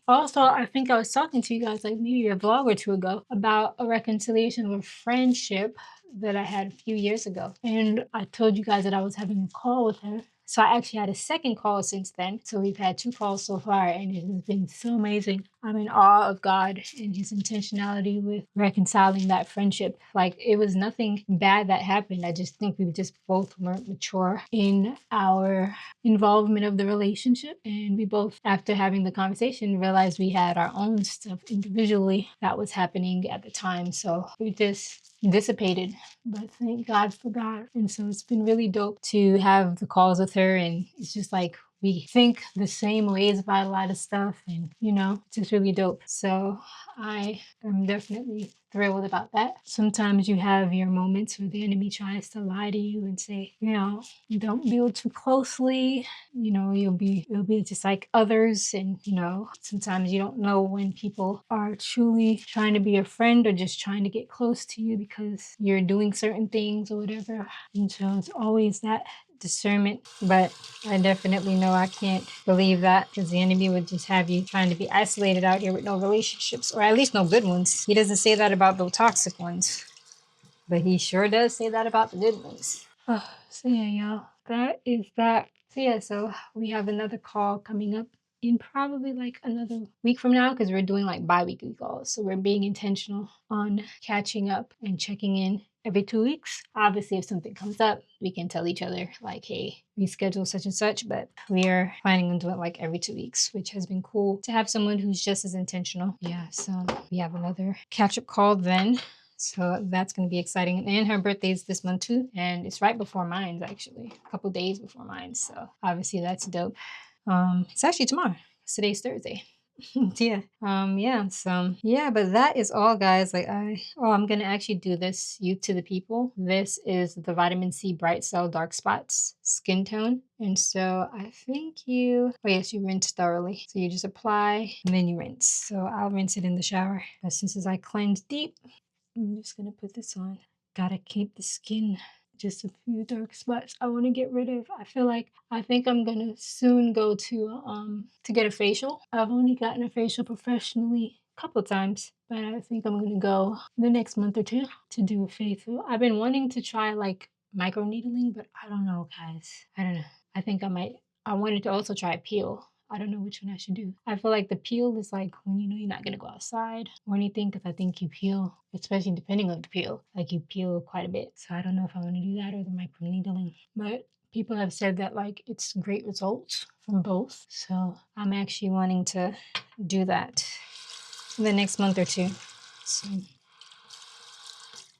Also, I think I was talking to you guys like maybe a vlog or two ago about a reconciliation of a friendship that I had a few years ago. And I told you guys that I was having a call with her. So I actually had a second call since then. So we've had 2 calls so far, and it has been so amazing. I'm in awe of God and his intentionality with reconciling that friendship. Like, it was nothing bad that happened. I just think we just both weren't mature in our involvement of the relationship. And we both, after having the conversation, realized we had our own stuff individually that was happening at the time. So we just dissipated, but thank God for God. And so it's been really dope to have the calls with her, and it's just like we think the same ways about a lot of stuff, and it's just really dope. So I am definitely thrilled about that. Sometimes you have your moments where the enemy tries to lie to you and say, don't build too closely. You'll be just like others. And sometimes you don't know when people are truly trying to be a friend or just trying to get close to you because you're doing certain things or whatever. And so it's always that discernment. But I definitely know I can't believe that, because the enemy would just have you trying to be isolated out here with no relationships, or at least no good ones. He doesn't say that about the toxic ones, but he sure does say that about the good ones. So yeah, y'all, that is that. So yeah, so we have another call coming up in probably like another week from now, because we're doing like bi-weekly calls. So we're being intentional on catching up and checking in every 2 weeks. Obviously, if something comes up, we can tell each other like, hey, we schedule such and such, but we are planning on doing it like every 2 weeks, which has been cool to have someone who's just as intentional. Yeah, so we have another catch-up call then. So that's going to be exciting. And her birthday's this month too. And it's right before mine, actually. A couple days before mine. So obviously that's dope. It's actually tomorrow. Today's Thursday. But that is all, guys. I'm gonna actually do this you to the people. This is the vitamin C bright cell dark spots skin tone. And so I think you rinse thoroughly. So you just apply and then you rinse. So I'll rinse it in the shower. But since I cleanse deep, I'm just gonna put this on. Gotta keep the skin. Just a few dark spots I want to get rid of. I think I'm gonna soon go to get a facial. I've only gotten a facial professionally a couple times, but I think I'm gonna go the next month or two to do a facial. I've been wanting to try like micro needling, but I don't know, guys. I don't know. I think I might. I wanted to also try a peel. I don't know which one I should do. I feel like the peel is like when you're not gonna go outside or anything, because I think you peel, especially depending on the peel, like you peel quite a bit. So I don't know if I want to do that or the microneedling. But people have said that like it's great results from both. So I'm actually wanting to do that in the next month or two. So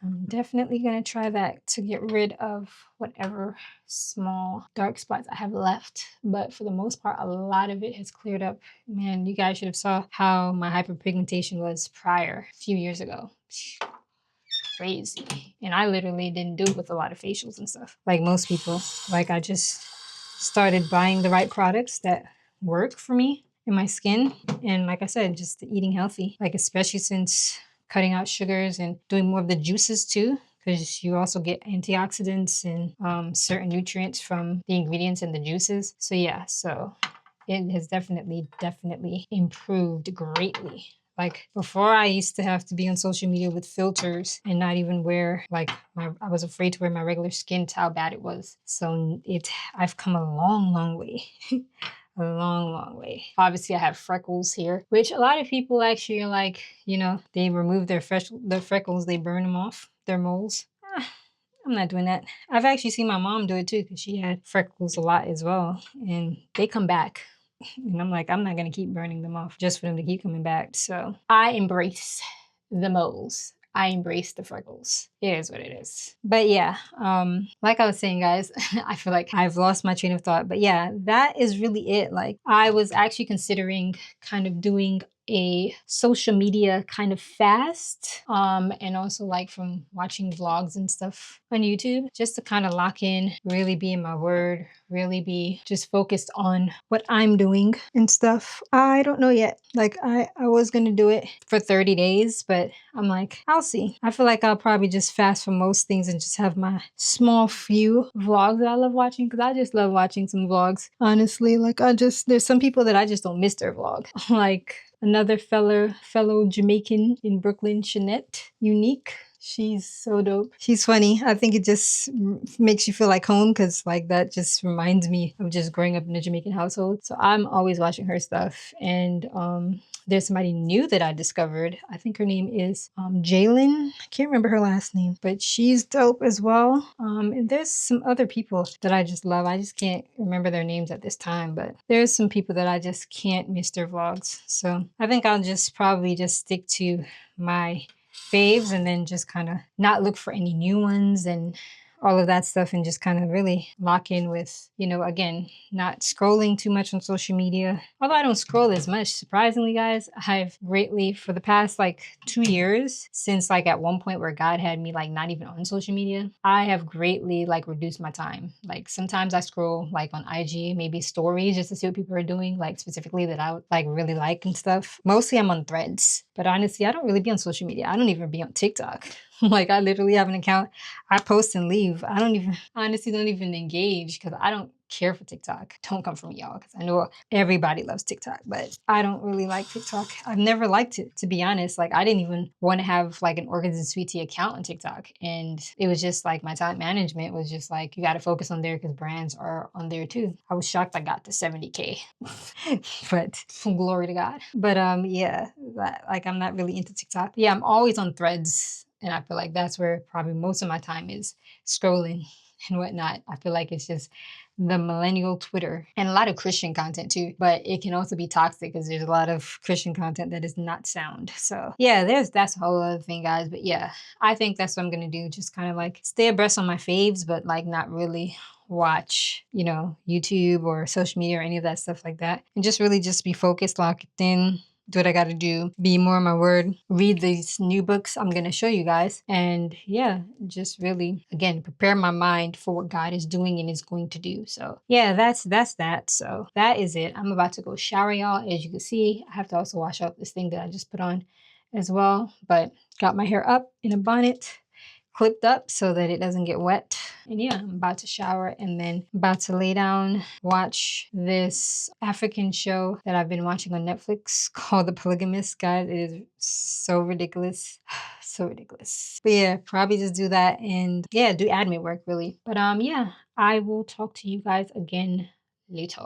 I'm definitely going to try that to get rid of whatever small dark spots I have left. But for the most part, a lot of it has cleared up. Man, you guys should have saw how my hyperpigmentation was prior, a few years ago. Crazy. And I literally didn't do it with a lot of facials and stuff. Like most people. Like I just started buying the right products that work for me and my skin. And like I said, just eating healthy. Like especially since cutting out sugars and doing more of the juices too, because you also get antioxidants and certain nutrients from the ingredients in the juices. So yeah, so it has definitely improved greatly. Like before, I used to have to be on social media with filters and not even wear I was afraid to wear my regular skin to how bad it was. So I've come a long way. A long way. Obviously, I have freckles here, which a lot of people actually are like, they remove their freckles, they burn them off, their moles. I'm not doing that. I've actually seen my mom do it too, because she had freckles a lot as well, and they come back. And I'm like, I'm not going to keep burning them off just for them to keep coming back. So I embrace the moles. I embrace the freckles. It is what it is. But yeah, like I was saying, guys, I feel like I've lost my train of thought. But yeah, that is really it. Like I was actually considering kind of doing a social media kind of fast, and also like from watching vlogs and stuff on YouTube, just to kind of lock in, really be in my word, really be just focused on what I'm doing and stuff. I don't know yet. Like I was gonna do it for 30 days, but I'm like, I'll see. I feel like I'll probably just fast from most things and just have my small few vlogs that I love watching, because I just love watching some vlogs. Honestly, like there's some people that I just don't miss their vlog. Like another fellow Jamaican in Brooklyn, Shanette Unique. She's so dope. She's funny. I think it just makes you feel like home, because like that just reminds me of just growing up in a Jamaican household. So I'm always watching her stuff. And there's somebody new that I discovered. I think her name is Jalen. I can't remember her last name, but she's dope as well. And there's some other people that I just love. I just can't remember their names at this time, but there's some people that I just can't miss their vlogs. So I think I'll just probably just stick to my faves and then just kind of not look for any new ones and all of that stuff and just kind of really lock in with, again, not scrolling too much on social media. Although I don't scroll as much, surprisingly, guys, I've greatly, for the past like 2 years, since like at one point where God had me like not even on social media, I have greatly like reduced my time. Like sometimes I scroll like on IG, maybe stories just to see what people are doing, like specifically that I would like really like and stuff. Mostly I'm on Threads, but honestly, I don't really be on social media. I don't even be on TikTok. Like I literally have an account. I post and leave. I don't even honestly don't even engage because I don't care for TikTok. Don't come for me, y'all, because I know everybody loves TikTok, but I don't really like TikTok. I've never liked it, to be honest. Like I didn't even want to have like an Organs and Sweetie account on TikTok. And it was just like my time management was just like, you got to focus on there because brands are on there too. I was shocked I got to 70K, but glory to God. But yeah, like I'm not really into TikTok. Yeah, I'm always on Threads. And I feel like that's where probably most of my time is scrolling and whatnot. I feel like it's just the millennial Twitter and a lot of Christian content too, but it can also be toxic because there's a lot of Christian content that is not sound. So yeah, that's a whole other thing, guys. But yeah, I think that's what I'm gonna do. Just kind of like stay abreast on my faves, but like not really watch, YouTube or social media or any of that stuff like that. And just really just be focused, locked in, do what I got to do, be more in my word, read these new books I'm going to show you guys. And yeah, just really, again, prepare my mind for what God is doing and is going to do. So yeah, that's that. So that is it. I'm about to go shower, y'all. As you can see, I have to also wash out this thing that I just put on as well. But got my hair up in a bonnet, clipped up so that it doesn't get wet. And yeah, I'm about to shower and then about to lay down, watch this African show that I've been watching on Netflix called The Polygamist. Guys, it is so ridiculous. So ridiculous. But yeah, probably just do that and yeah, do admin work really. But yeah, I will talk to you guys again later.